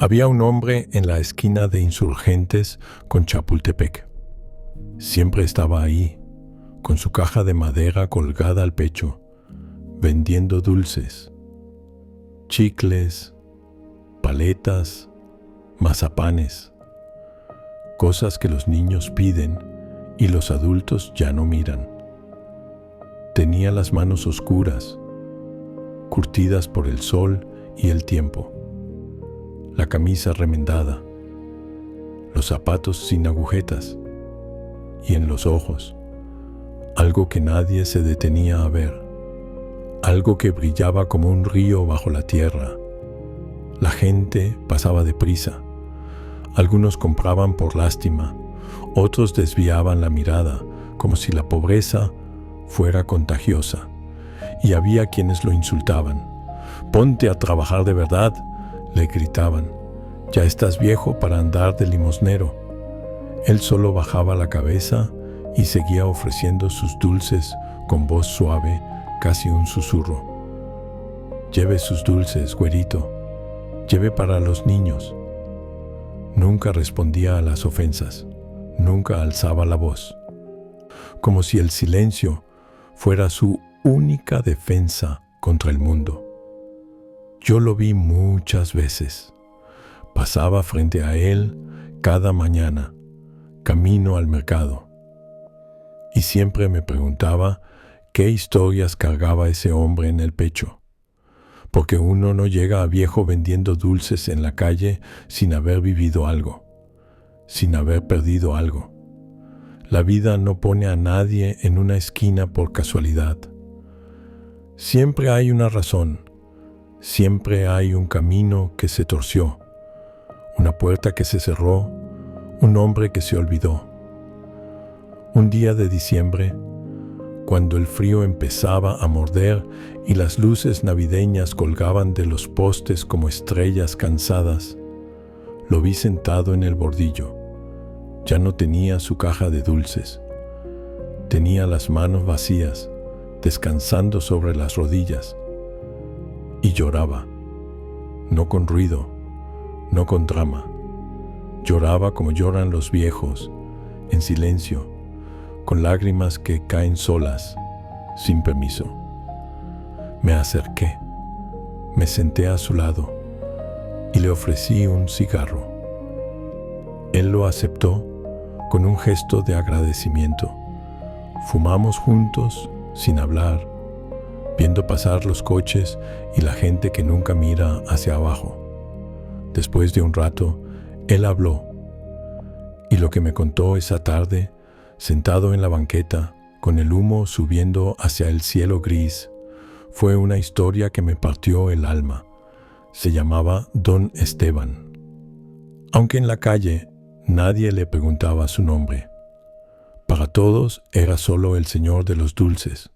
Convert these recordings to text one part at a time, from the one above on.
Había un hombre en la esquina de Insurgentes con Chapultepec. Siempre estaba ahí, con su caja de madera colgada al pecho, vendiendo dulces, chicles, paletas, mazapanes, cosas que los niños piden y los adultos ya no miran. Tenía las manos oscuras, curtidas por el sol y el tiempo, la camisa remendada, los zapatos sin agujetas, y en los ojos, algo que nadie se detenía a ver, algo que brillaba como un río bajo la tierra. La gente pasaba deprisa, algunos compraban por lástima, otros desviaban la mirada, como si la pobreza fuera contagiosa, y había quienes lo insultaban. «Ponte a trabajar de verdad», le gritaban. «Ya estás viejo para andar de limosnero». Él solo bajaba la cabeza y seguía ofreciendo sus dulces con voz suave, casi un susurro. «Lleve sus dulces, güerito. Lleve para los niños». Nunca respondía a las ofensas, nunca alzaba la voz, como si el silencio fuera su única defensa contra el mundo. Yo lo vi muchas veces. Pasaba frente a él cada mañana, camino al mercado. Y siempre me preguntaba qué historias cargaba ese hombre en el pecho. Porque uno no llega a viejo vendiendo dulces en la calle sin haber vivido algo, sin haber perdido algo. La vida no pone a nadie en una esquina por casualidad. Siempre hay una razón. Siempre hay un camino que se torció, una puerta que se cerró, un hombre que se olvidó. Un día de diciembre, cuando el frío empezaba a morder y las luces navideñas colgaban de los postes como estrellas cansadas, lo vi sentado en el bordillo. Ya no tenía su caja de dulces. Tenía las manos vacías, descansando sobre las rodillas. Y lloraba, no con ruido, no con drama. Lloraba como lloran los viejos, en silencio, con lágrimas que caen solas, sin permiso. Me acerqué, me senté a su lado y le ofrecí un cigarro. Él lo aceptó con un gesto de agradecimiento. Fumamos juntos, sin hablar, viendo pasar los coches y la gente que nunca mira hacia abajo. Después de un rato, él habló, y lo que me contó esa tarde, sentado en la banqueta, con el humo subiendo hacia el cielo gris, fue una historia que me partió el alma. Se llamaba Don Esteban. Aunque en la calle nadie le preguntaba su nombre. Para todos era solo el señor de los dulces.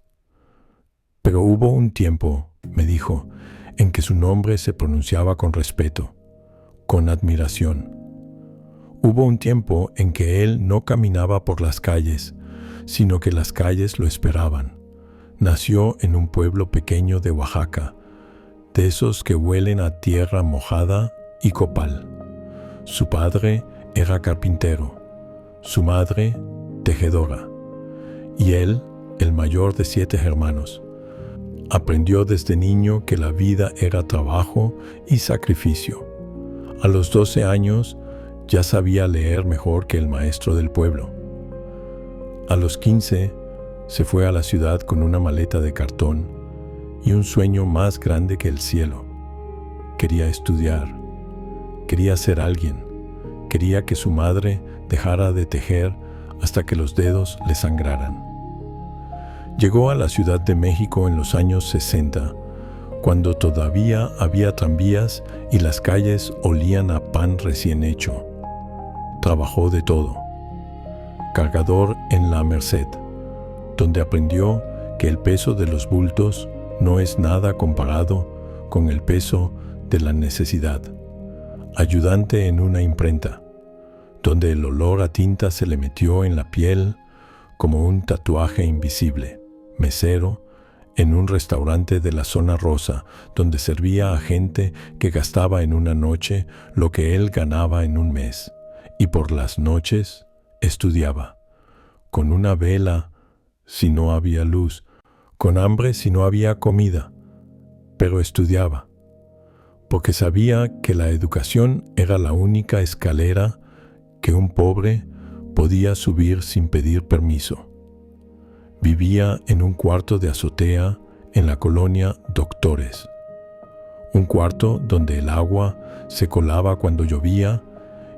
Pero hubo un tiempo, me dijo, en que su nombre se pronunciaba con respeto, con admiración. Hubo un tiempo en que él no caminaba por las calles, sino que las calles lo esperaban. Nació en un pueblo pequeño de Oaxaca, de esos que huelen a tierra mojada y copal. Su padre era carpintero, su madre tejedora, y él, el mayor de 7 hermanos. Aprendió desde niño que la vida era trabajo y sacrificio. A los 12 años ya sabía leer mejor que el maestro del pueblo. A los 15 se fue a la ciudad con una maleta de cartón y un sueño más grande que el cielo. Quería estudiar, quería ser alguien, quería que su madre dejara de tejer hasta que los dedos le sangraran. Llegó a la Ciudad de México en los años 60, cuando todavía había tranvías y las calles olían a pan recién hecho. Trabajó de todo. Cargador en la Merced, donde aprendió que el peso de los bultos no es nada comparado con el peso de la necesidad. Ayudante en una imprenta, donde el olor a tinta se le metió en la piel como un tatuaje invisible. Mesero en un restaurante de la zona rosa, donde servía a gente que gastaba en una noche lo que él ganaba en un mes, y por las noches estudiaba, con una vela si no había luz, con hambre si no había comida, pero estudiaba, porque sabía que la educación era la única escalera que un pobre podía subir sin pedir permiso. Vivía en un cuarto de azotea en la colonia Doctores, un cuarto donde el agua se colaba cuando llovía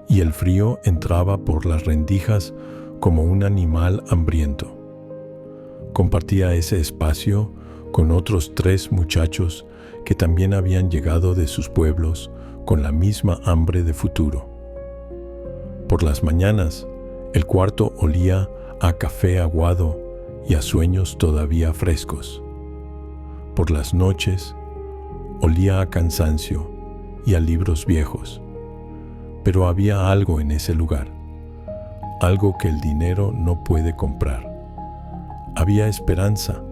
y el frío entraba por las rendijas como un animal hambriento. Compartía ese espacio con otros 3 muchachos que también habían llegado de sus pueblos con la misma hambre de futuro. Por las mañanas, el cuarto olía a café aguado y a sueños todavía frescos. Por las noches, olía a cansancio y a libros viejos. Pero había algo en ese lugar, algo que el dinero no puede comprar. Había esperanza,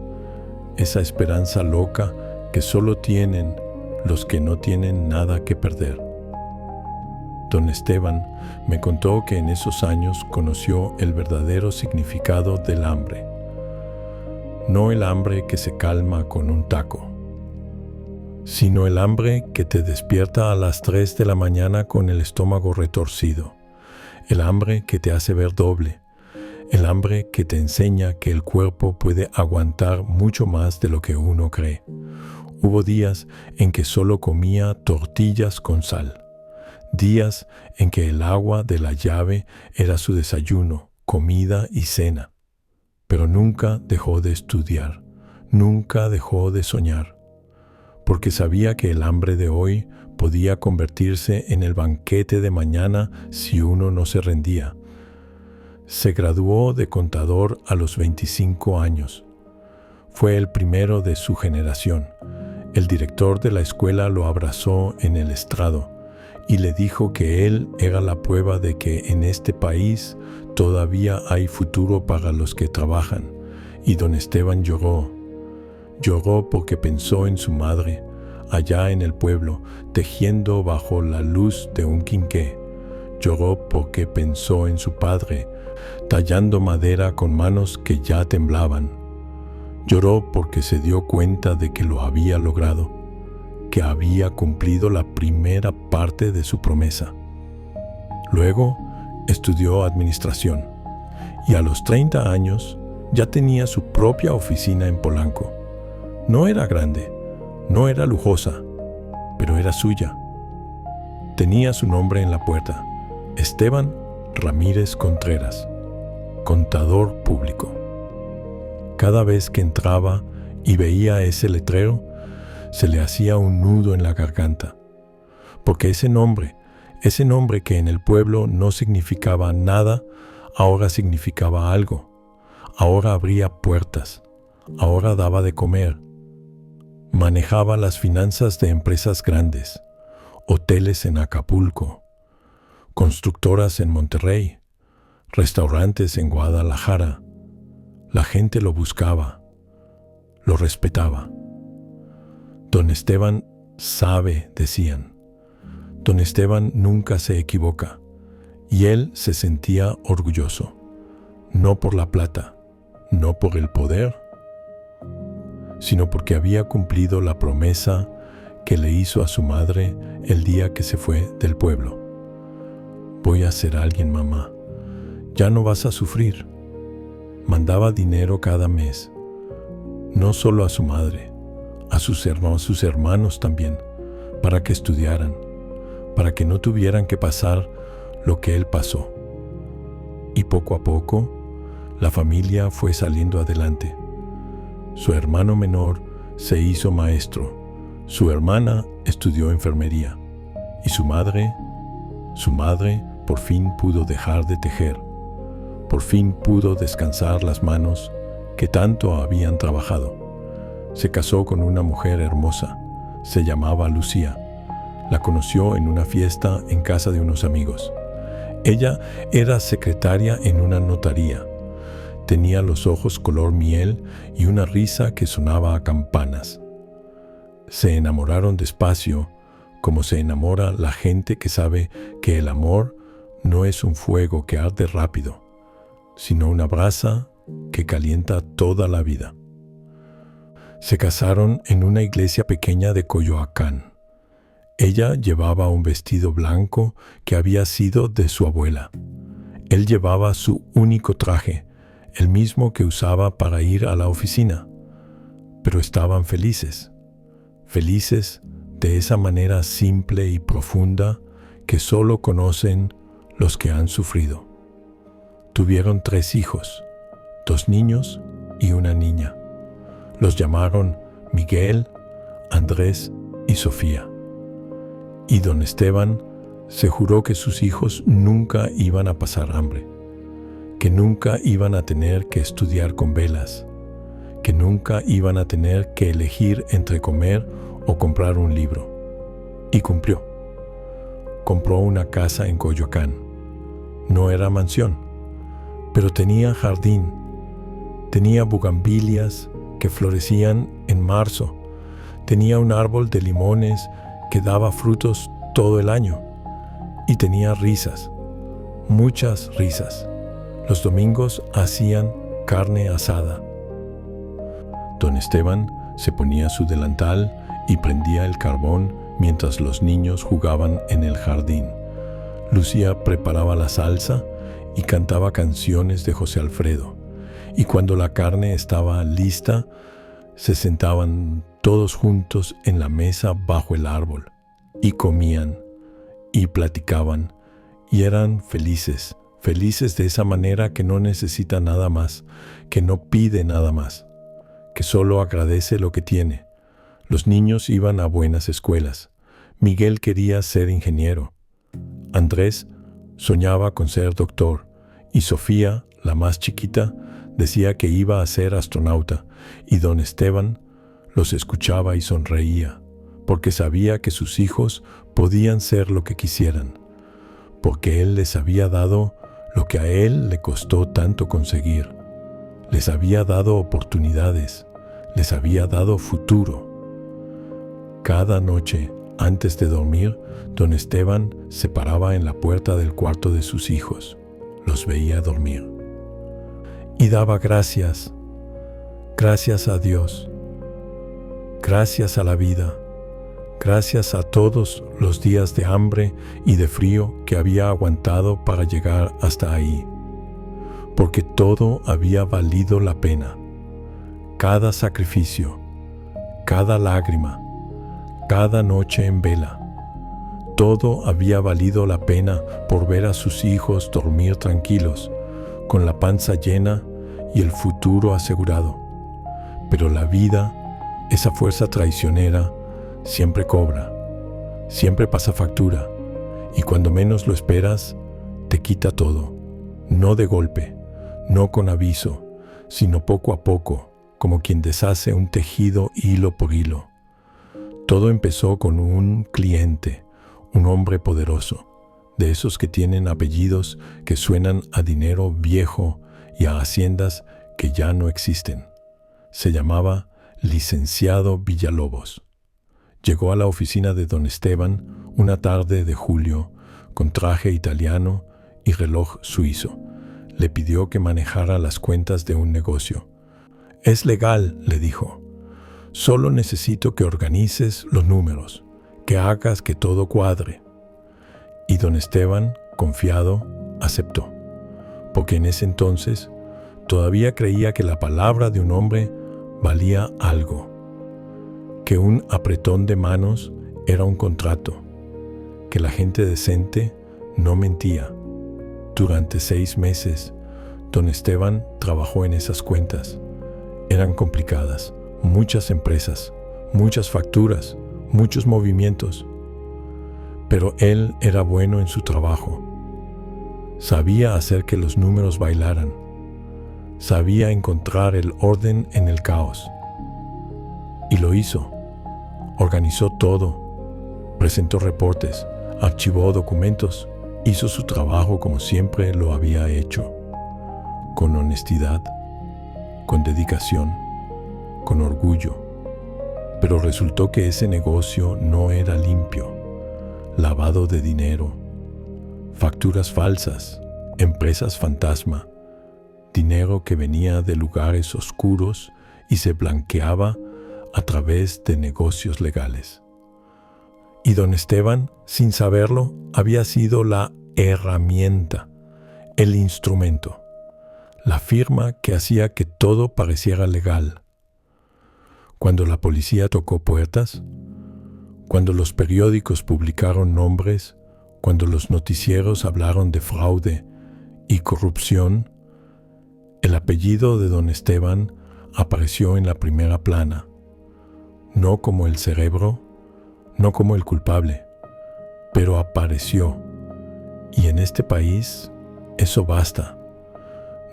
esa esperanza loca que solo tienen los que no tienen nada que perder. Don Esteban me contó que en esos años conoció el verdadero significado del hambre. No el hambre que se calma con un taco, sino el hambre que te despierta a las 3 de la mañana con el estómago retorcido, el hambre que te hace ver doble, el hambre que te enseña que el cuerpo puede aguantar mucho más de lo que uno cree. Hubo días en que solo comía tortillas con sal, días en que el agua de la llave era su desayuno, comida y cena. Pero nunca dejó de estudiar, nunca dejó de soñar, porque sabía que el hambre de hoy podía convertirse en el banquete de mañana si uno no se rendía. Se graduó de contador a los 25 años. Fue el primero de su generación. El director de la escuela lo abrazó en el estrado y le dijo que él era la prueba de que en este país todavía hay futuro para los que trabajan. Y don Esteban lloró. Lloró porque pensó en su madre, allá en el pueblo, tejiendo bajo la luz de un quinqué. Lloró porque pensó en su padre, tallando madera con manos que ya temblaban. Lloró porque se dio cuenta de que lo había logrado, que había cumplido la primera parte de su promesa. Luego estudió administración y a los 30 años ya tenía su propia oficina en Polanco. No era grande, no era lujosa, pero era suya. Tenía su nombre en la puerta: Esteban Ramírez Contreras, contador público. Cada vez que entraba y veía ese letrero, se le hacía un nudo en la garganta, porque ese nombre que en el pueblo no significaba nada, ahora significaba algo. Ahora abría puertas, ahora daba de comer. Manejaba las finanzas de empresas grandes, hoteles en Acapulco, constructoras en Monterrey, restaurantes en Guadalajara. La gente lo buscaba, lo respetaba. Don Esteban sabe, decían. Don Esteban nunca se equivoca, y él se sentía orgulloso, no por la plata, no por el poder, sino porque había cumplido la promesa que le hizo a su madre el día que se fue del pueblo. Voy a ser alguien, mamá. Ya no vas a sufrir. Mandaba dinero cada mes, no solo a su madre, a sus hermanos también, para que estudiaran, para que no tuvieran que pasar lo que él pasó. Y poco a poco, la familia fue saliendo adelante. Su hermano menor se hizo maestro, su hermana estudió enfermería, y su madre por fin pudo dejar de tejer, por fin pudo descansar las manos que tanto habían trabajado. Se casó con una mujer hermosa, se llamaba Lucía. La conoció en una fiesta en casa de unos amigos. Ella era secretaria en una notaría. Tenía los ojos color miel y una risa que sonaba a campanas. Se enamoraron despacio, como se enamora la gente que sabe que el amor no es un fuego que arde rápido, sino una brasa que calienta toda la vida. Se casaron en una iglesia pequeña de Coyoacán. Ella llevaba un vestido blanco que había sido de su abuela. Él llevaba su único traje, el mismo que usaba para ir a la oficina. Pero estaban felices. Felices de esa manera simple y profunda que solo conocen los que han sufrido. Tuvieron 3 hijos, 2 niños y una niña. Los llamaron Miguel, Andrés y Sofía. Y don Esteban se juró que sus hijos nunca iban a pasar hambre, que nunca iban a tener que estudiar con velas, que nunca iban a tener que elegir entre comer o comprar un libro. Y cumplió. Compró una casa en Coyoacán. No era mansión, pero tenía jardín. Tenía bugambilias que florecían en marzo. Tenía un árbol de limones que daba frutos todo el año. Y tenía risas, muchas risas. Los domingos hacían carne asada. Don Esteban se ponía su delantal y prendía el carbón mientras los niños jugaban en el jardín. Lucía preparaba la salsa y cantaba canciones de José Alfredo. Y cuando la carne estaba lista, se sentaban todos juntos en la mesa bajo el árbol y comían y platicaban y eran felices, felices de esa manera que no necesita nada más, que no pide nada más, que solo agradece lo que tiene. Los niños iban a buenas escuelas. Miguel quería ser ingeniero. Andrés soñaba con ser doctor y Sofía, la más chiquita, decía que iba a ser astronauta y don Esteban los escuchaba y sonreía, porque sabía que sus hijos podían ser lo que quisieran, porque él les había dado lo que a él le costó tanto conseguir. Les había dado oportunidades, les había dado futuro. Cada noche, antes de dormir, don Esteban se paraba en la puerta del cuarto de sus hijos. Los veía dormir. Y daba gracias, gracias a Dios, gracias a la vida, gracias a todos los días de hambre y de frío que había aguantado para llegar hasta ahí, porque todo había valido la pena. Cada sacrificio, cada lágrima, cada noche en vela, todo había valido la pena por ver a sus hijos dormir tranquilos, con la panza llena y el futuro asegurado. Pero la vida, esa fuerza traicionera, siempre cobra, siempre pasa factura, y cuando menos lo esperas, te quita todo, no de golpe, no con aviso, sino poco a poco, como quien deshace un tejido hilo por hilo. Todo empezó con un cliente, un hombre poderoso, de esos que tienen apellidos que suenan a dinero viejo y a haciendas que ya no existen. Se llamaba Licenciado Villalobos. Llegó a la oficina de don Esteban una tarde de julio con traje italiano y reloj suizo. Le pidió que manejara las cuentas de un negocio. «Es legal», le dijo. «Solo necesito que organices los números, que hagas que todo cuadre». Y don Esteban, confiado, aceptó, porque en ese entonces todavía creía que la palabra de un hombre valía algo, que un apretón de manos era un contrato, que la gente decente no mentía. Durante 6 meses, don Esteban trabajó en esas cuentas. Eran complicadas, muchas empresas, muchas facturas, muchos movimientos. Pero él era bueno en su trabajo. Sabía hacer que los números bailaran. Sabía encontrar el orden en el caos. Y lo hizo. Organizó todo. Presentó reportes, archivó documentos, hizo su trabajo como siempre lo había hecho. con honestidad, con dedicación, con orgullo. Pero resultó que ese negocio no era limpio. Lavado de dinero, facturas falsas, empresas fantasma, dinero que venía de lugares oscuros y se blanqueaba a través de negocios legales. Y don Esteban, sin saberlo, había sido la herramienta, el instrumento, la firma que hacía que todo pareciera legal. Cuando la policía tocó puertas, cuando los periódicos publicaron nombres, cuando los noticieros hablaron de fraude y corrupción, el apellido de don Esteban apareció en la primera plana, no como el cerebro, no como el culpable, pero apareció. Y en este país eso basta.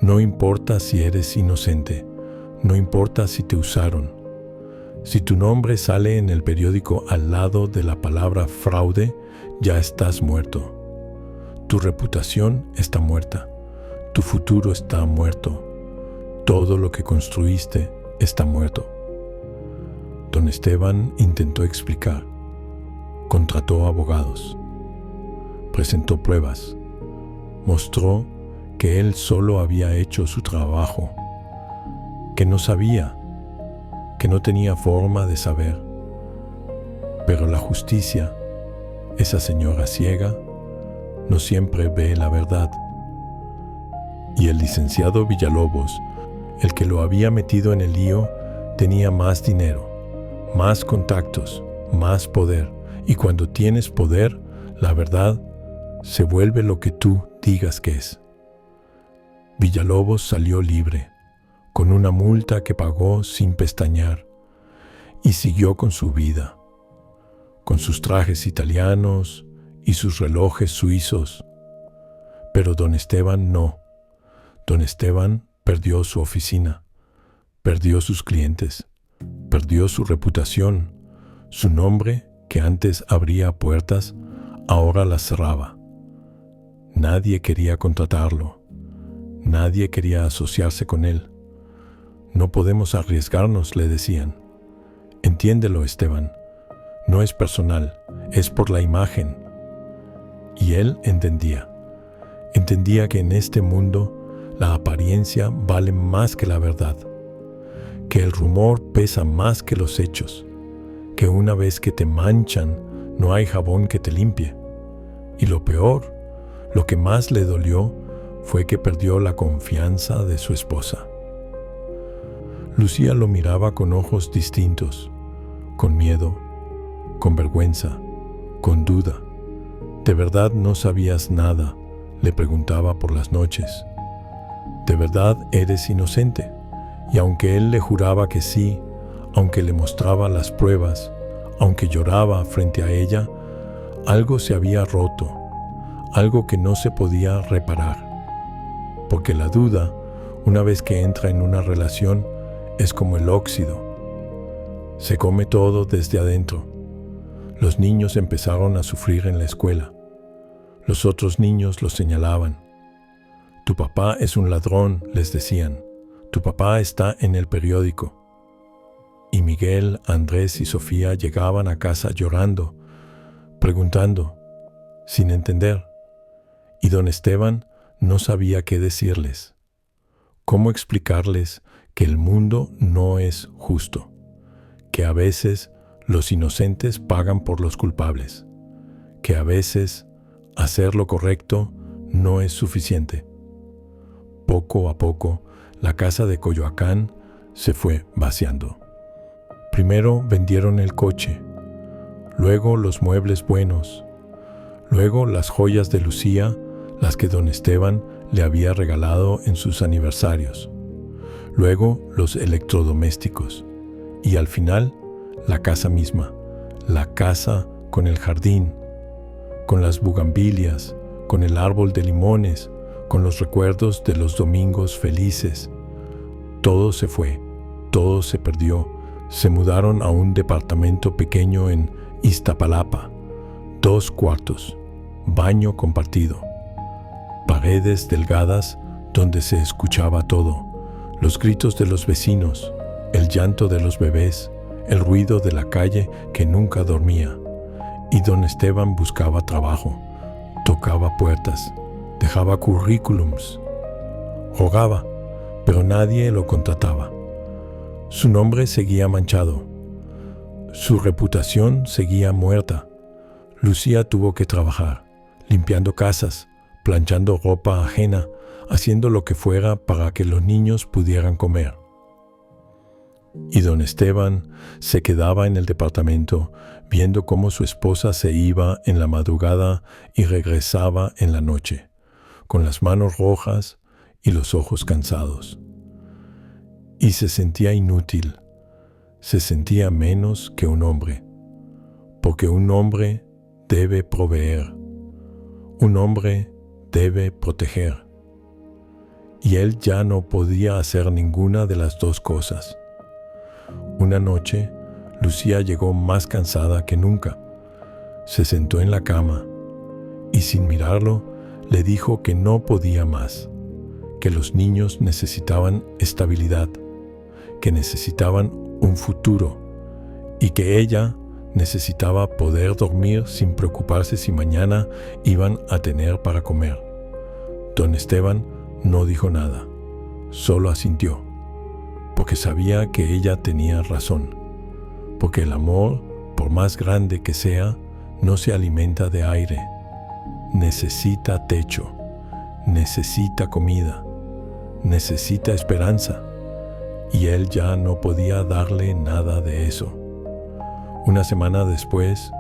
No importa si eres inocente, no importa si te usaron. Si tu nombre sale en el periódico al lado de la palabra fraude, ya estás muerto. Tu reputación está muerta. Tu futuro está muerto. Todo lo que construiste está muerto. Don Esteban intentó explicar. Contrató abogados. Presentó pruebas. Mostró que él solo había hecho su trabajo, que no sabía, que no tenía forma de saber. Pero la justicia, esa señora ciega, no siempre ve la verdad. Y el licenciado Villalobos, el que lo había metido en el lío, tenía más dinero, más contactos, más poder. Y cuando tienes poder, la verdad se vuelve lo que tú digas que es. Villalobos salió libre, con una multa que pagó sin pestañear, y siguió con su vida, con sus trajes italianos y sus relojes suizos. Pero don Esteban no. Don Esteban perdió su oficina, perdió sus clientes, perdió su reputación, su nombre que antes abría puertas, ahora las cerraba. Nadie quería contratarlo, nadie quería asociarse con él. No podemos arriesgarnos, le decían. Entiéndelo, Esteban, no es personal, es por la imagen. Y él entendía que en este mundo la apariencia vale más que la verdad, que el rumor pesa más que los hechos, que una vez que te manchan no hay jabón que te limpie. Y lo peor, lo que más le dolió, fue que perdió la confianza de su esposa. Lucía lo miraba con ojos distintos, con miedo, con vergüenza, con duda. ¿De verdad no sabías nada?, le preguntaba por las noches. ¿De verdad eres inocente? Y aunque él le juraba que sí, aunque le mostraba las pruebas, aunque lloraba frente a ella, algo se había roto, algo que no se podía reparar. Porque la duda, una vez que entra en una relación, es como el óxido. Se come todo desde adentro. Los niños empezaron a sufrir en la escuela. Los otros niños los señalaban. Tu papá es un ladrón, les decían. Tu papá está en el periódico. Y Miguel, Andrés y Sofía llegaban a casa llorando, preguntando, sin entender. Y don Esteban no sabía qué decirles. ¿Cómo explicarles que el mundo no es justo? Que a veces los inocentes pagan por los culpables. Que a veces hacer lo correcto no es suficiente. Poco a poco, la casa de Coyoacán se fue vaciando. Primero vendieron el coche, luego los muebles buenos, luego las joyas de Lucía, las que don Esteban le había regalado en sus aniversarios, luego los electrodomésticos y al final la casa misma, la casa con el jardín, con las bugambilias, con el árbol de limones, con los recuerdos de los domingos felices. Todo se fue, todo se perdió. Se mudaron a un departamento pequeño en Iztapalapa, 2 cuartos, baño compartido, paredes delgadas donde se escuchaba todo, los gritos de los vecinos, el llanto de los bebés, el ruido de la calle que nunca dormía. Y don Esteban buscaba trabajo, tocaba puertas, dejaba currículums, rogaba, pero nadie lo contrataba. Su nombre seguía manchado, su reputación seguía muerta. Lucía tuvo que trabajar, limpiando casas, planchando ropa ajena, haciendo lo que fuera para que los niños pudieran comer. Y don Esteban se quedaba en el departamento viendo cómo su esposa se iba en la madrugada y regresaba en la noche, con las manos rojas y los ojos cansados. Y se sentía inútil, se sentía menos que un hombre, porque un hombre debe proveer, un hombre debe proteger. Y él ya no podía hacer ninguna de las dos cosas. Una noche, Lucía llegó más cansada que nunca. Se sentó en la cama y sin mirarlo le dijo que no podía más, que los niños necesitaban estabilidad, que necesitaban un futuro y que ella necesitaba poder dormir sin preocuparse si mañana iban a tener para comer. Don Esteban no dijo nada, solo asintió, porque sabía que ella tenía razón, porque el amor, por más grande que sea, no se alimenta de aire. Necesita techo, necesita comida, necesita esperanza, y él ya no podía darle nada de eso. Una semana después,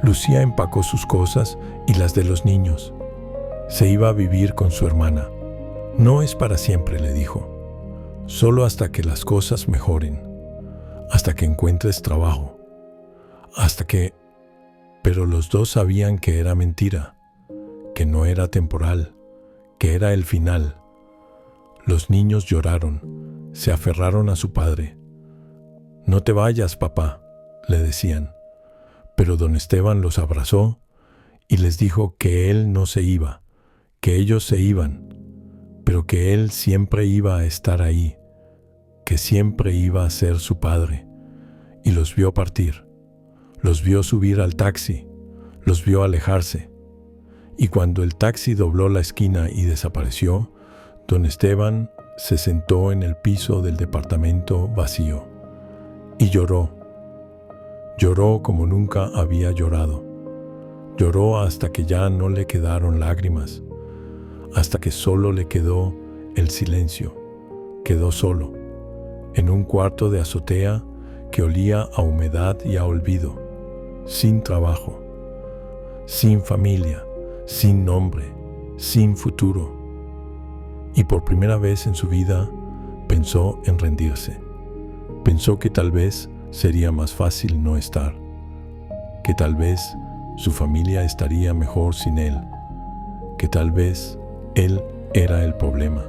Lucía empacó sus cosas y las de los niños. Se iba a vivir con su hermana. No es para siempre, le dijo, solo hasta que las cosas mejoren, hasta que encuentres trabajo, Pero los dos sabían que era mentira, que no era temporal, que era el final. Los niños lloraron, se aferraron a su padre. «No te vayas, papá», le decían. Pero don Esteban los abrazó y les dijo que él no se iba, que ellos se iban, pero que él siempre iba a estar ahí, que siempre iba a ser su padre. Y los vio partir, los vio subir al taxi, los vio alejarse. Y cuando el taxi dobló la esquina y desapareció, don Esteban se sentó en el piso del departamento vacío y lloró. Lloró como nunca había llorado. Lloró hasta que ya no le quedaron lágrimas, hasta que solo le quedó el silencio. Quedó solo, en un cuarto de azotea que olía a humedad y a olvido, sin trabajo, sin familia, sin nombre, sin futuro. Y por primera vez en su vida pensó en rendirse. Pensó que tal vez sería más fácil no estar, que tal vez su familia estaría mejor sin él, que tal vez él era el problema.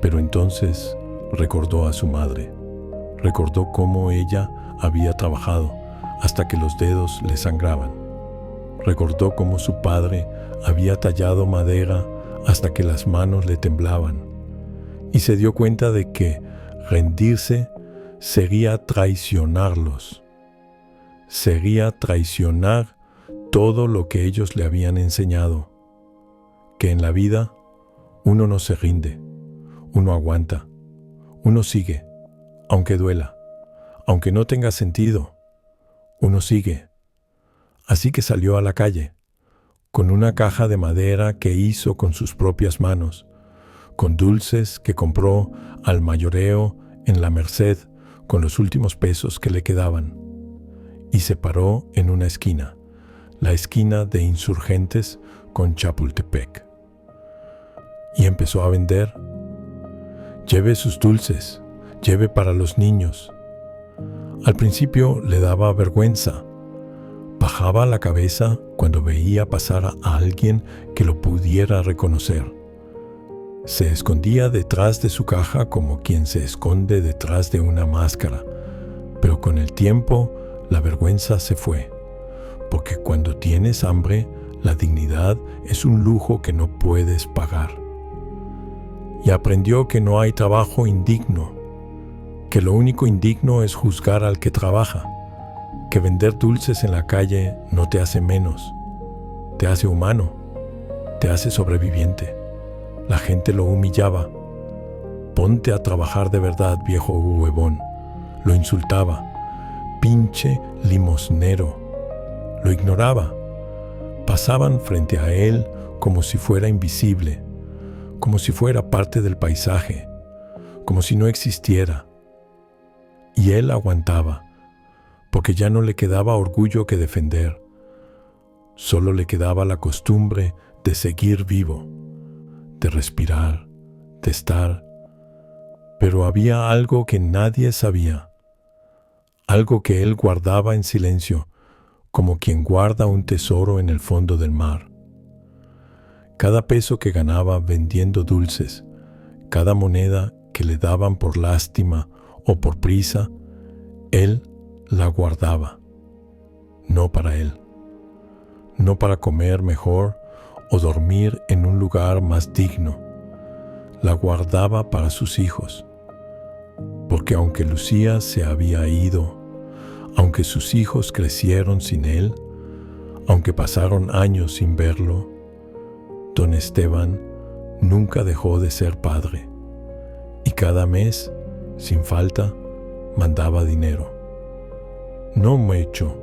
Pero entonces recordó a su madre, recordó cómo ella había trabajado hasta que los dedos le sangraban, recordó cómo su padre había tallado madera hasta que las manos le temblaban, y se dio cuenta de que rendirse sería traicionarlos, sería traicionar todo lo que ellos le habían enseñado, que en la vida uno no se rinde, uno aguanta, uno sigue, aunque duela, aunque no tenga sentido, uno sigue. Así que salió a la calle, con una caja de madera que hizo con sus propias manos, con dulces que compró al mayoreo en la Merced con los últimos pesos que le quedaban, y se paró en una esquina, la esquina de Insurgentes con Chapultepec. Y empezó a vender. Lleve sus dulces, lleve para los niños. Al principio le daba vergüenza. Bajaba la cabeza cuando veía pasar a alguien que lo pudiera reconocer. Se escondía detrás de su caja como quien se esconde detrás de una máscara, pero con el tiempo la vergüenza se fue, porque cuando tienes hambre, la dignidad es un lujo que no puedes pagar. y aprendió que no hay trabajo indigno, que lo único indigno es juzgar al que trabaja, que vender dulces en la calle no te hace menos, te hace humano, te hace sobreviviente. La gente lo humillaba. Ponte a trabajar de verdad, viejo huevón. Lo insultaba. Pinche limosnero. Lo ignoraba. Pasaban frente a él como si fuera invisible, como si fuera parte del paisaje, como si no existiera. Y él aguantaba, porque ya no le quedaba orgullo que defender. Solo le quedaba la costumbre de seguir vivo, de respirar, de estar. Pero había algo que nadie sabía, algo que él guardaba en silencio, como quien guarda un tesoro en el fondo del mar. Cada peso que ganaba vendiendo dulces, cada moneda que le daban por lástima o por prisa, él la guardaba. No para él, no para comer mejor o dormir en un lugar más digno. La guardaba para sus hijos, porque aunque Lucía se había ido, aunque sus hijos crecieron sin él, aunque pasaron años sin verlo, don Esteban nunca dejó de ser padre, y cada mes, sin falta, mandaba dinero. No mucho,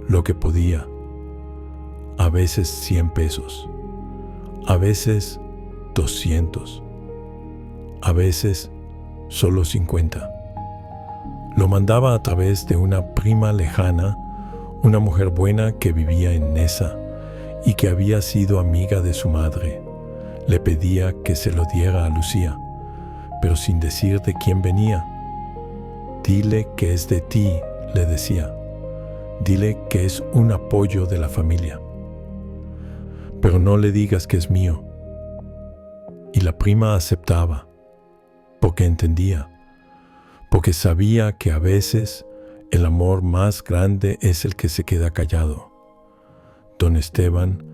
lo que podía, a veces 100 pesos, a veces 200, a veces solo 50. Lo mandaba a través de una prima lejana, una mujer buena que vivía en Neza y que había sido amiga de su madre. Le pedía que se lo diera a Lucía, pero sin decir de quién venía. Dile que es de ti, le decía. Dile que es un apoyo de la familia. Pero no le digas que es mío. Y la prima aceptaba, porque entendía, porque sabía que a veces el amor más grande es el que se queda callado. Don Esteban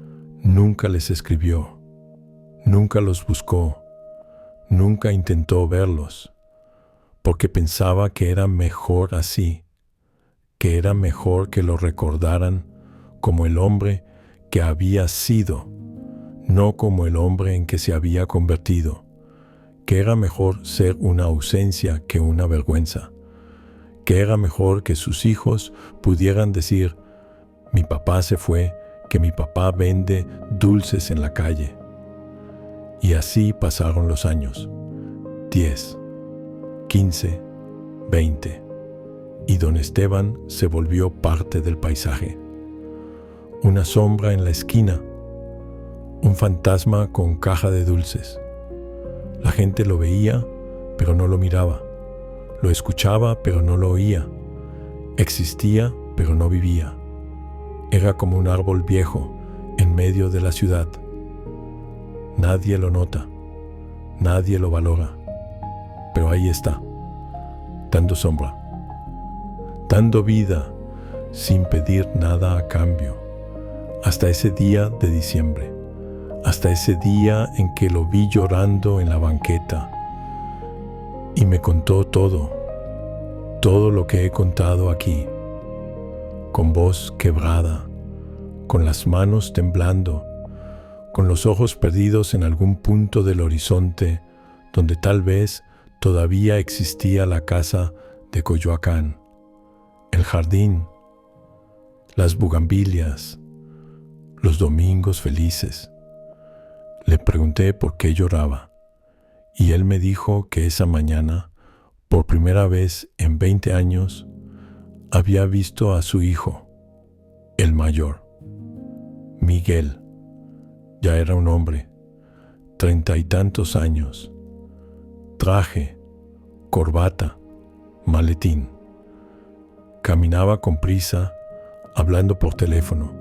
nunca les escribió, nunca los buscó, nunca intentó verlos, porque pensaba que era mejor así, que era mejor que lo recordaran como el hombre que había sido, no como el hombre en que se había convertido, que era mejor ser una ausencia que una vergüenza, que era mejor que sus hijos pudieran decir: mi papá se fue, que mi papá vende dulces en la calle. Y así pasaron los años, 10, 15, 20, y don Esteban se volvió parte del paisaje. Una sombra en la esquina, un fantasma con caja de dulces. La gente lo veía, pero no lo miraba. Lo escuchaba, pero no lo oía. Existía, pero no vivía. Era como un árbol viejo en medio de la ciudad. Nadie lo nota, nadie lo valora, pero ahí está, dando sombra, dando vida, sin pedir nada a cambio, hasta ese día de diciembre, hasta ese día en que lo vi llorando en la banqueta y me contó todo lo que he contado aquí, con voz quebrada, con las manos temblando, con los ojos perdidos en algún punto del horizonte donde tal vez todavía existía la casa de Coyoacán, el jardín, las bugambilias, los domingos felices. Le pregunté por qué lloraba y él me dijo que esa mañana, por primera vez en 20 años, había visto a su hijo, el mayor, Miguel. Ya era un hombre, 30 y tantos años, traje, corbata, maletín. Caminaba con prisa, hablando por teléfono.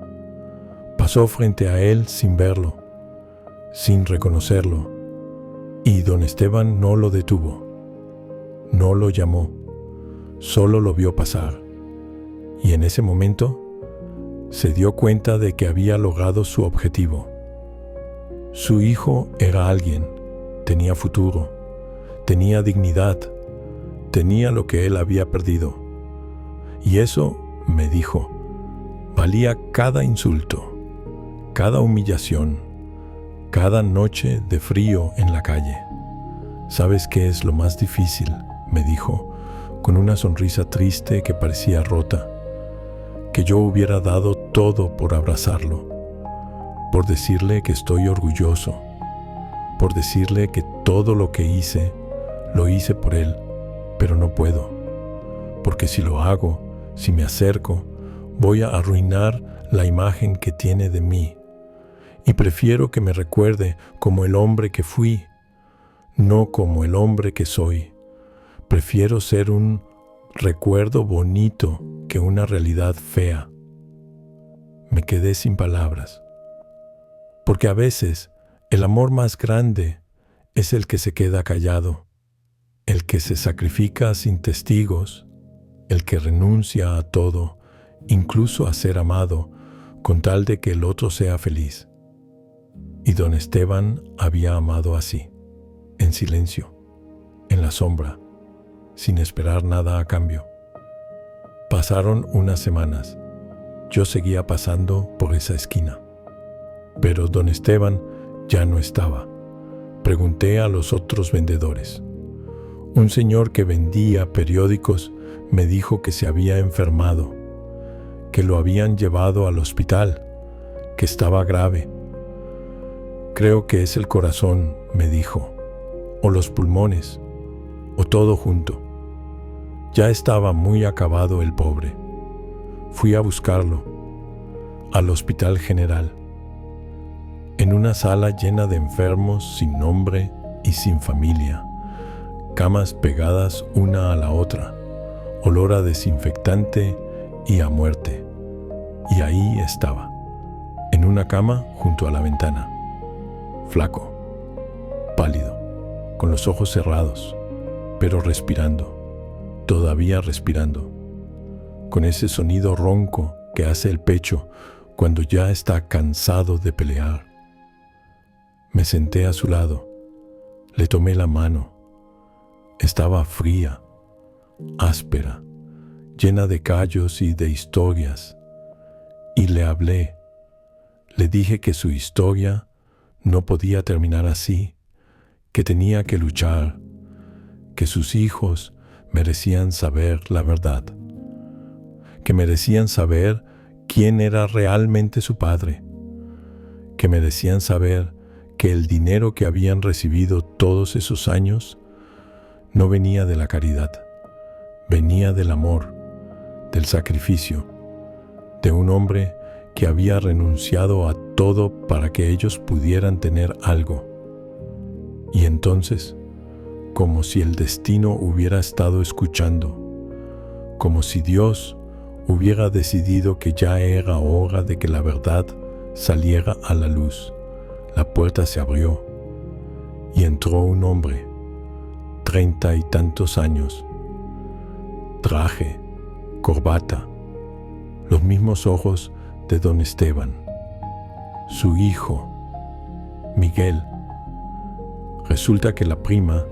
Pasó frente a él sin verlo, sin reconocerlo, y don Esteban no lo detuvo, no lo llamó, solo lo vio pasar. Y en ese momento se dio cuenta de que había logrado su objetivo. Su hijo era alguien, tenía futuro, tenía dignidad, tenía lo que él había perdido. Y eso, me dijo, valía cada insulto, cada humillación, cada noche de frío en la calle. ¿Sabes qué es lo más difícil?, me dijo, con una sonrisa triste que parecía rota, que yo hubiera dado todo por abrazarlo, por decirle que estoy orgulloso, por decirle que todo lo que hice, lo hice por él, pero no puedo, porque si lo hago, si me acerco, voy a arruinar la imagen que tiene de mí, y prefiero que me recuerde como el hombre que fui, no como el hombre que soy. Prefiero ser un recuerdo bonito que una realidad fea. Me quedé sin palabras, porque a veces el amor más grande es el que se queda callado, el que se sacrifica sin testigos, el que renuncia a todo, incluso a ser amado, con tal de que el otro sea feliz. Y don Esteban había amado así, en silencio, en la sombra, sin esperar nada a cambio. Pasaron unas semanas. Yo seguía pasando por esa esquina. Pero don Esteban ya no estaba. Pregunté a los otros vendedores. Un señor que vendía periódicos me dijo que se había enfermado, que lo habían llevado al hospital, que estaba grave. Creo que es el corazón, me dijo, o los pulmones, o todo junto. Ya estaba muy acabado el pobre. Fui a buscarlo, al Hospital General, en una sala llena de enfermos sin nombre y sin familia, camas pegadas una a la otra, olor a desinfectante y a muerte. Y ahí estaba, en una cama junto a la ventana, flaco, pálido, con los ojos cerrados, pero respirando. Todavía respirando, con ese sonido ronco que hace el pecho cuando ya está cansado de pelear. Me senté a su lado, le tomé la mano. Estaba fría, áspera, llena de callos y de historias, y le hablé. Le dije que su historia no podía terminar así, que tenía que luchar, que sus hijos merecían saber la verdad, que merecían saber quién era realmente su padre, que merecían saber que el dinero que habían recibido todos esos años no venía de la caridad, venía del amor, del sacrificio, de un hombre que había renunciado a todo para que ellos pudieran tener algo. Y entonces, como si el destino hubiera estado escuchando, como si Dios hubiera decidido que ya era hora de que la verdad saliera a la luz. La puerta se abrió y entró un hombre, 30 y tantos años, traje, corbata, los mismos ojos de don Esteban, su hijo, Miguel. Resulta que la prima,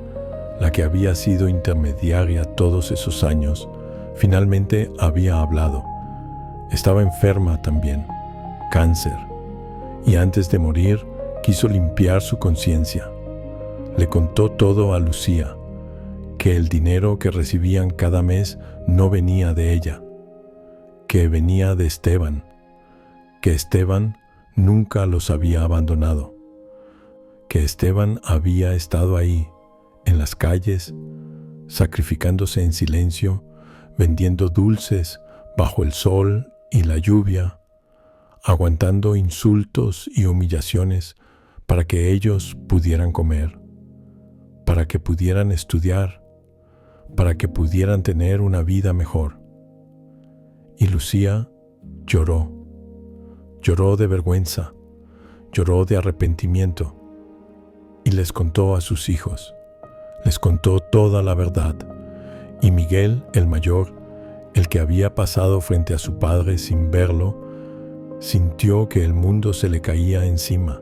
la que había sido intermediaria todos esos años, finalmente había hablado. Estaba enferma también, cáncer, y antes de morir quiso limpiar su conciencia. Le contó todo a Lucía, que el dinero que recibían cada mes no venía de ella, que venía de Esteban, que Esteban nunca los había abandonado, que Esteban había estado ahí, en las calles, sacrificándose en silencio, vendiendo dulces bajo el sol y la lluvia, aguantando insultos y humillaciones para que ellos pudieran comer, para que pudieran estudiar, para que pudieran tener una vida mejor. Y Lucía lloró, lloró de vergüenza, lloró de arrepentimiento, y les contó a sus hijos, les contó toda la verdad. Y Miguel, el mayor, el que había pasado frente a su padre sin verlo, sintió que el mundo se le caía encima,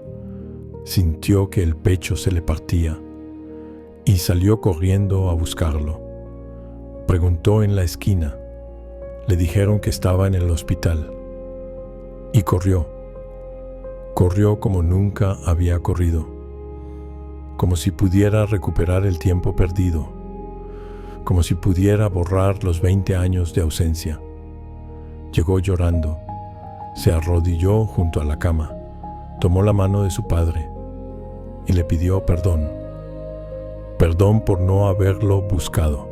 sintió que el pecho se le partía, y salió corriendo a buscarlo. Preguntó en la esquina. Le dijeron que estaba en el hospital. Y corrió. Corrió como nunca había corrido. Como si pudiera recuperar el tiempo perdido. Como si pudiera borrar los 20 años de ausencia. Llegó llorando. Se arrodilló junto a la cama. Tomó la mano de su padre y le pidió perdón. Perdón por no haberlo buscado.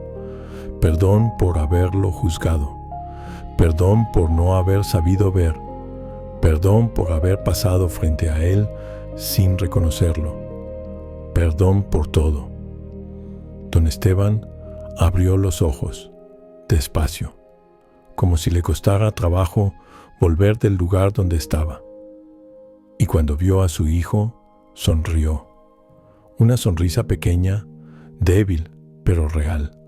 Perdón por haberlo juzgado. Perdón por no haber sabido ver. Perdón por haber pasado frente a él sin reconocerlo. Perdón por todo. Don Esteban abrió los ojos, despacio, como si le costara trabajo volver del lugar donde estaba. Y cuando vio a su hijo, sonrió. Una sonrisa pequeña, débil, pero real.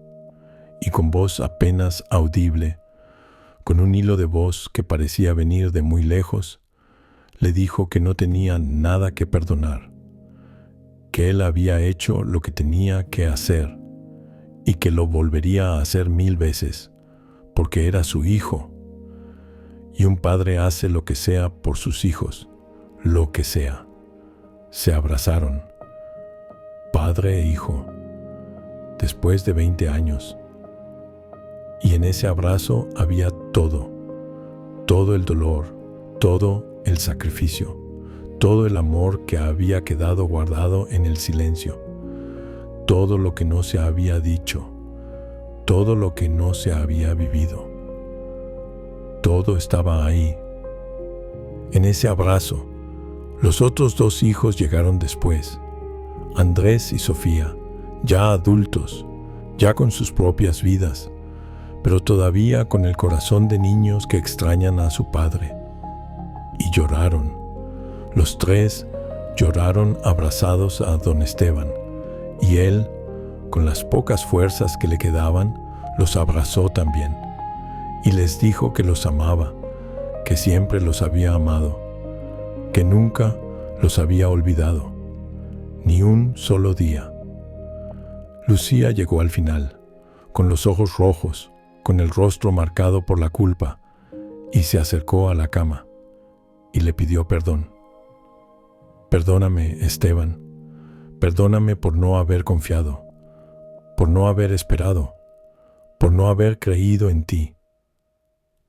Y con voz apenas audible, con un hilo de voz que parecía venir de muy lejos, le dijo que no tenía nada que perdonar, que él había hecho lo que tenía que hacer y que lo volvería a hacer 1000 veces, porque era su hijo. Y un padre hace lo que sea por sus hijos, lo que sea. Se abrazaron, padre e hijo, después de 20 años. Y en ese abrazo había todo, todo el dolor, todo el sacrificio, todo el amor que había quedado guardado en el silencio, todo lo que no se había dicho, todo lo que no se había vivido. Todo estaba ahí. En ese abrazo, los otros 2 hijos llegaron después, Andrés y Sofía, ya adultos, ya con sus propias vidas, pero todavía con el corazón de niños que extrañan a su padre. Y lloraron. Los 3 lloraron abrazados a don Esteban, y él, con las pocas fuerzas que le quedaban, los abrazó también, y les dijo que los amaba, que siempre los había amado, que nunca los había olvidado, ni un solo día. Lucía llegó al final, con los ojos rojos, con el rostro marcado por la culpa, y se acercó a la cama y le pidió perdón. Perdóname, Esteban, perdóname por no haber confiado, por no haber esperado, por no haber creído en ti.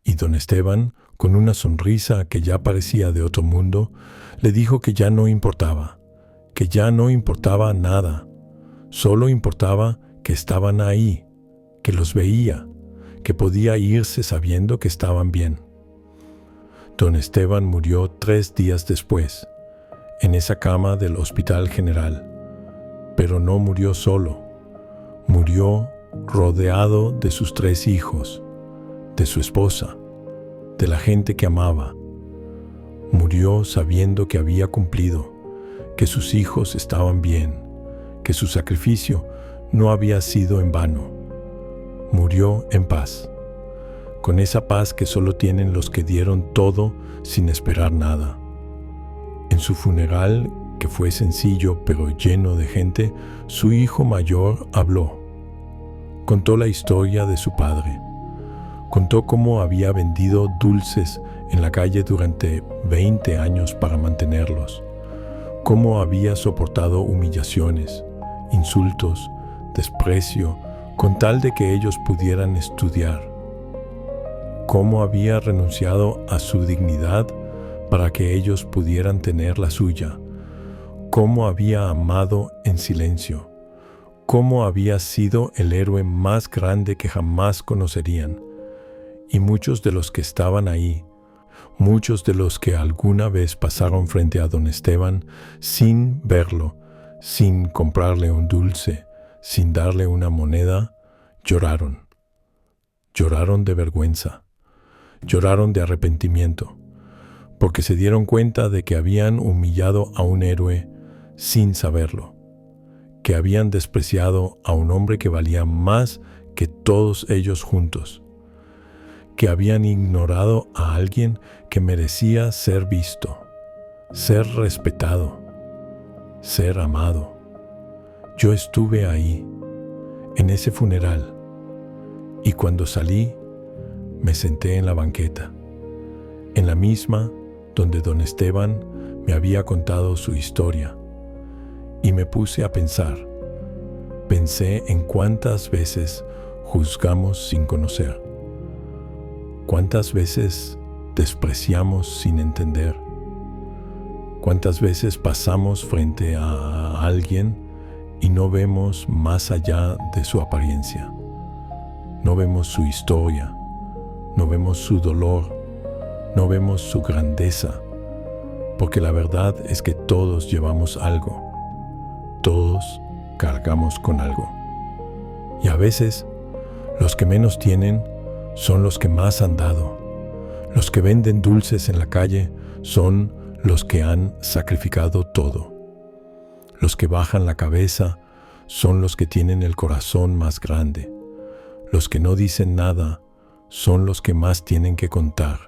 Y don Esteban, con una sonrisa que ya parecía de otro mundo, le dijo que ya no importaba, que ya no importaba nada, solo importaba que estaban ahí, que los veía, que podía irse sabiendo que estaban bien. Don Esteban murió 3 días después, en esa cama del Hospital General, pero no murió solo, murió rodeado de sus 3 hijos, de su esposa, de la gente que amaba. Murió sabiendo que había cumplido, que sus hijos estaban bien, que su sacrificio no había sido en vano. Murió en paz, con esa paz que solo tienen los que dieron todo sin esperar nada. En su funeral, que fue sencillo pero lleno de gente, su hijo mayor habló. Contó la historia de su padre. Contó cómo había vendido dulces en la calle durante 20 años para mantenerlos. Cómo había soportado humillaciones, insultos, desprecio, con tal de que ellos pudieran estudiar. Cómo había renunciado a su dignidad para que ellos pudieran tener la suya. Cómo había amado en silencio. Cómo había sido el héroe más grande que jamás conocerían. Y muchos de los que estaban ahí, muchos de los que alguna vez pasaron frente a don Esteban sin verlo, sin comprarle un dulce, sin darle una moneda, lloraron. Lloraron de vergüenza, lloraron de arrepentimiento, porque se dieron cuenta de que habían humillado a un héroe sin saberlo, que habían despreciado a un hombre que valía más que todos ellos juntos, que habían ignorado a alguien que merecía ser visto, ser respetado, ser amado. Yo estuve ahí, en ese funeral, y cuando salí, me senté en la banqueta, en la misma donde don Esteban me había contado su historia, y me puse a pensar. Pensé en cuántas veces juzgamos sin conocer, cuántas veces despreciamos sin entender, cuántas veces pasamos frente a alguien y no vemos más allá de su apariencia, no vemos su historia, no vemos su dolor, no vemos su grandeza, porque la verdad es que todos llevamos algo, todos cargamos con algo. Y a veces, los que menos tienen son los que más han dado. Los que venden dulces en la calle son los que han sacrificado todo. Los que bajan la cabeza son los que tienen el corazón más grande. Los que no dicen nada son los que más tienen que contar.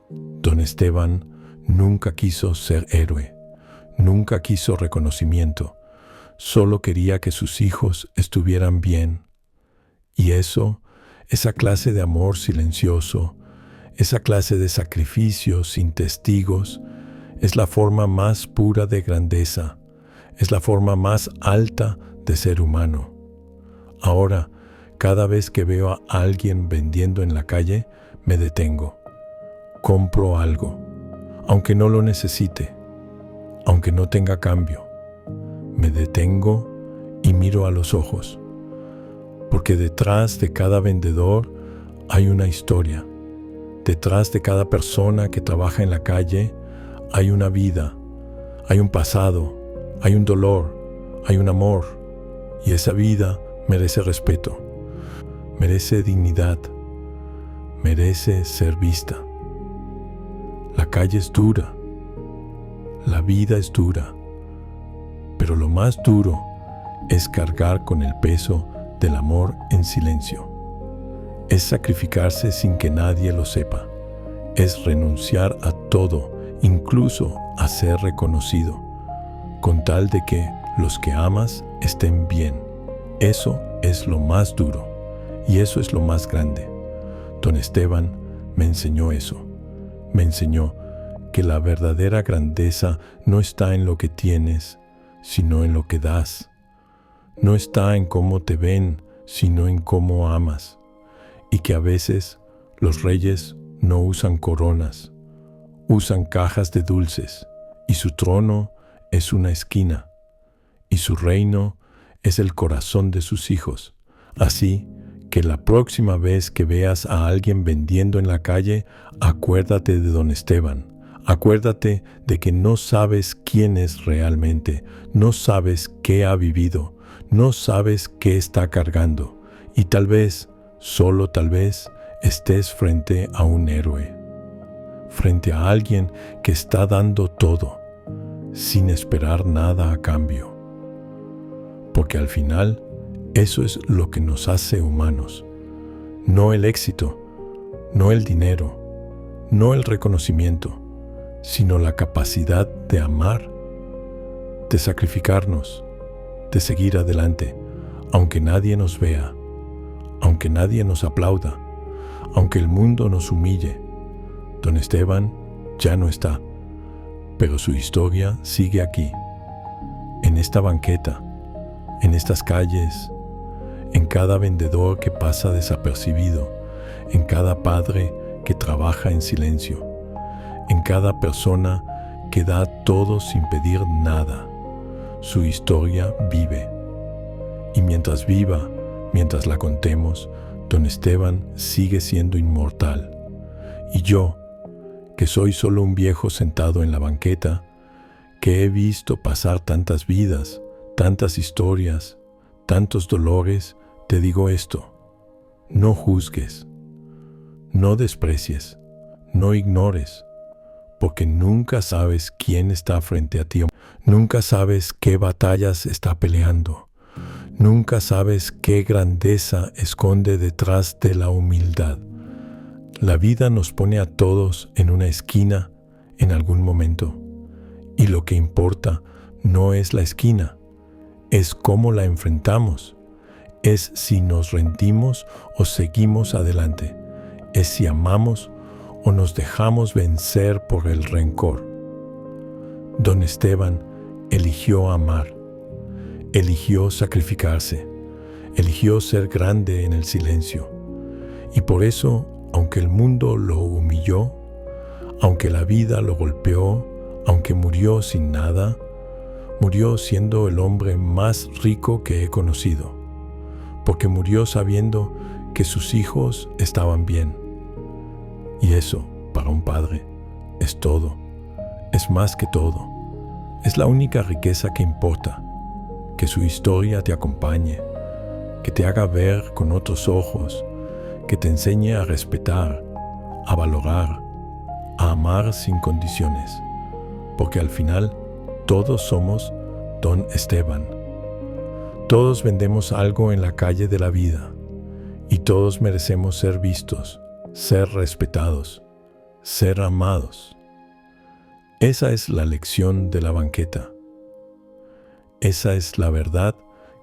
Don Esteban nunca quiso ser héroe, nunca quiso reconocimiento, solo quería que sus hijos estuvieran bien. Y eso, esa clase de amor silencioso, esa clase de sacrificio sin testigos, es la forma más pura de grandeza, es la forma más alta de ser humano. Ahora, cada vez que veo a alguien vendiendo en la calle, me detengo. Compro algo, aunque no lo necesite, aunque no tenga cambio. Me detengo y miro a los ojos, porque detrás de cada vendedor hay una historia. Detrás de cada persona que trabaja en la calle hay una vida, hay un pasado, hay un dolor, hay un amor, y esa vida merece respeto, merece dignidad, merece ser vista. La calle es dura, la vida es dura, pero lo más duro es cargar con el peso del amor en silencio. Es sacrificarse sin que nadie lo sepa. Es renunciar a todo, incluso a ser reconocido, con tal de que los que amas estén bien. Eso es lo más duro y eso es lo más grande. Don Esteban me enseñó eso. Me enseñó que la verdadera grandeza no está en lo que tienes, sino en lo que das. No está en cómo te ven, sino en cómo amas. Y que a veces los reyes no usan coronas, usan cajas de dulces, y su trono es una esquina, y su reino es el corazón de sus hijos. Así que la próxima vez que veas a alguien vendiendo en la calle, acuérdate de don Esteban. Acuérdate de que no sabes quién es realmente, no sabes qué ha vivido, no sabes qué está cargando, y tal vez, solo tal vez, estés frente a un héroe, frente a alguien que está dando todo, sin esperar nada a cambio. Porque al final, eso es lo que nos hace humanos. No el éxito, no el dinero, no el reconocimiento, sino la capacidad de amar, de sacrificarnos, de seguir adelante, aunque nadie nos vea, aunque nadie nos aplauda, aunque el mundo nos humille. Don Esteban ya no está, pero su historia sigue aquí, en esta banqueta, en estas calles, en cada vendedor que pasa desapercibido, en cada padre que trabaja en silencio, en cada persona que da todo sin pedir nada. Su historia vive. Y mientras viva, mientras la contemos, don Esteban sigue siendo inmortal. Y yo, que soy solo un viejo sentado en la banqueta, que he visto pasar tantas vidas, tantas historias, tantos dolores, te digo esto: no juzgues, no desprecies, no ignores, porque nunca sabes quién está frente a ti, nunca sabes qué batallas está peleando, nunca sabes qué grandeza esconde detrás de la humildad. La vida nos pone a todos en una esquina en algún momento, y lo que importa no es la esquina, es cómo la enfrentamos, es si nos rendimos o seguimos adelante, es si amamos o nos dejamos vencer por el rencor. Don Esteban eligió amar, eligió sacrificarse, eligió ser grande en el silencio. Y por eso, aunque el mundo lo humilló, aunque la vida lo golpeó, aunque murió sin nada, murió siendo el hombre más rico que he conocido, porque murió sabiendo que sus hijos estaban bien. Y eso, para un padre, es todo, es más que todo, es la única riqueza que importa, que su historia te acompañe, que te haga ver con otros ojos, que te enseñe a respetar, a valorar, a amar sin condiciones, porque al final todos somos Don Esteban. Todos vendemos algo en la calle de la vida y todos merecemos ser vistos, ser respetados, ser amados. Esa es la lección de la banqueta. Esa es la verdad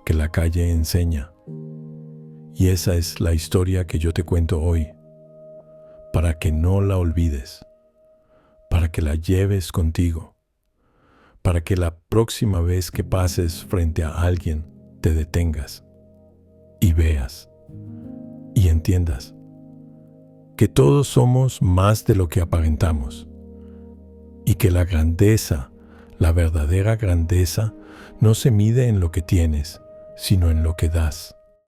que la calle enseña. Y esa es la historia que yo te cuento hoy, para que no la olvides, para que la lleves contigo, para que la próxima vez que pases frente a alguien te detengas y veas y entiendas que todos somos más de lo que aparentamos y que la grandeza, la verdadera grandeza, no se mide en lo que tienes, sino en lo que das.